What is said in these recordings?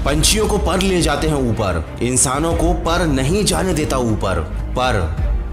पंछियों को पर ले जाते हैं ऊपर, इंसानों को पर नहीं जाने देता ऊपर।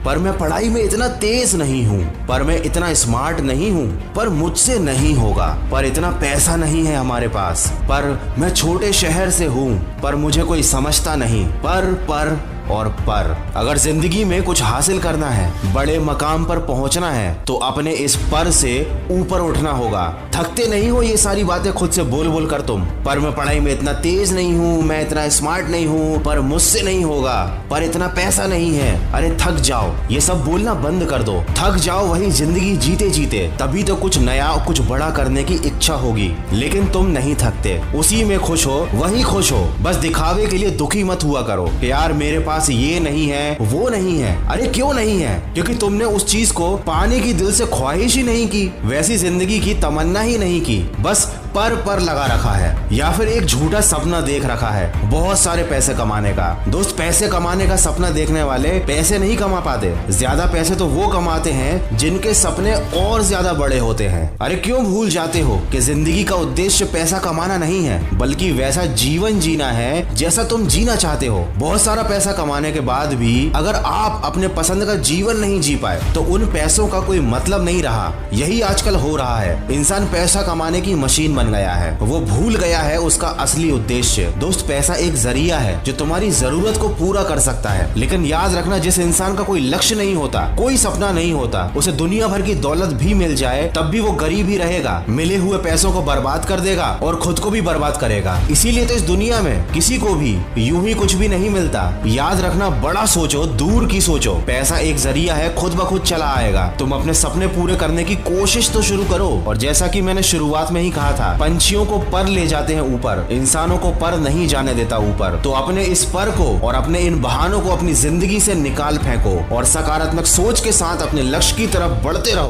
पर मैं पढ़ाई में इतना तेज नहीं हूँ, पर मैं इतना स्मार्ट नहीं हूँ, पर मुझसे नहीं होगा, पर इतना पैसा नहीं है हमारे पास, पर मैं छोटे शहर से हूँ, पर मुझे कोई समझता नहीं। पर और पर अगर जिंदगी में कुछ हासिल करना है, बड़े मकाम पर पहुंचना है, तो अपने इस पर से ऊपर उठना होगा। थकते नहीं हो ये सारी बातें खुद से बोल बोल कर तुम, पर मैं पढ़ाई में इतना तेज नहीं हूँ, मैं इतना स्मार्ट नहीं हूँ, पर मुझसे नहीं होगा, पर इतना पैसा नहीं है। अरे थक जाओ, ये सब बोलना बंद कर दो। थक जाओ वही जिंदगी जीते जीते, तभी तो कुछ नया कुछ बड़ा करने की इच्छा होगी। लेकिन तुम नहीं थकते, उसी में खुश हो, वही खुश हो। बस दिखावे के लिए दुखी मत हुआ करो कि यार मेरे पास ये नहीं है, वो नहीं है। अरे क्यों नहीं है? क्योंकि तुमने उस चीज को पाने की दिल से ख्वाहिश ही नहीं की, वैसी जिंदगी की तमन्ना ही नहीं की, बस पर लगा रखा है, या फिर एक झूठा सपना देख रखा है बहुत सारे पैसे कमाने का। दोस्त, पैसे कमाने का सपना देखने वाले पैसे नहीं कमा पाते। ज्यादा पैसे तो वो कमाते हैं जिनके सपने और ज्यादा बड़े होते हैं। अरे क्यों भूल जाते हो कि जिंदगी का उद्देश्य पैसा कमाना नहीं है, बल्कि वैसा जीवन जीना है जैसा तुम जीना चाहते हो। बहुत सारा पैसा कमाने के बाद भी अगर आप अपने पसंद का जीवन नहीं जी पाए, तो उन पैसों का कोई मतलब नहीं रहा। यही आजकल हो रहा है। इंसान पैसा कमाने की मशीन बन गया है, वो भूल गया है उसका असली उद्देश्य। दोस्त, पैसा एक जरिया है जो तुम्हारी जरूरत को पूरा कर सकता है, लेकिन याद रखना, जिस इंसान का कोई लक्ष्य नहीं होता, कोई सपना नहीं होता, उसे दुनिया भर की दौलत भी मिल जाए तब भी वो गरीब ही रहेगा। मिले हुए पैसों को बर्बाद कर देगा और खुद को भी बर्बाद करेगा। इसीलिए तो इस दुनिया में किसी को भी यूं ही कुछ भी नहीं मिलता। याद रखना, बड़ा सोचो, दूर की सोचो। पैसा एक जरिया है, खुद ब खुद चला आएगा। तुम अपने सपने पूरे करने की कोशिश तो शुरू करो। और जैसा कि मैंने शुरुआत में ही कहा था, पंछियों को पर ले जाते हैं ऊपर, इंसानों को पर नहीं जाने देता ऊपर। तो अपने इस पर को और अपने इन बहानों को अपनी जिंदगी से निकाल फेंको और सकारात्मक सोच के साथ अपने लक्ष्य की तरफ बढ़ते रहो।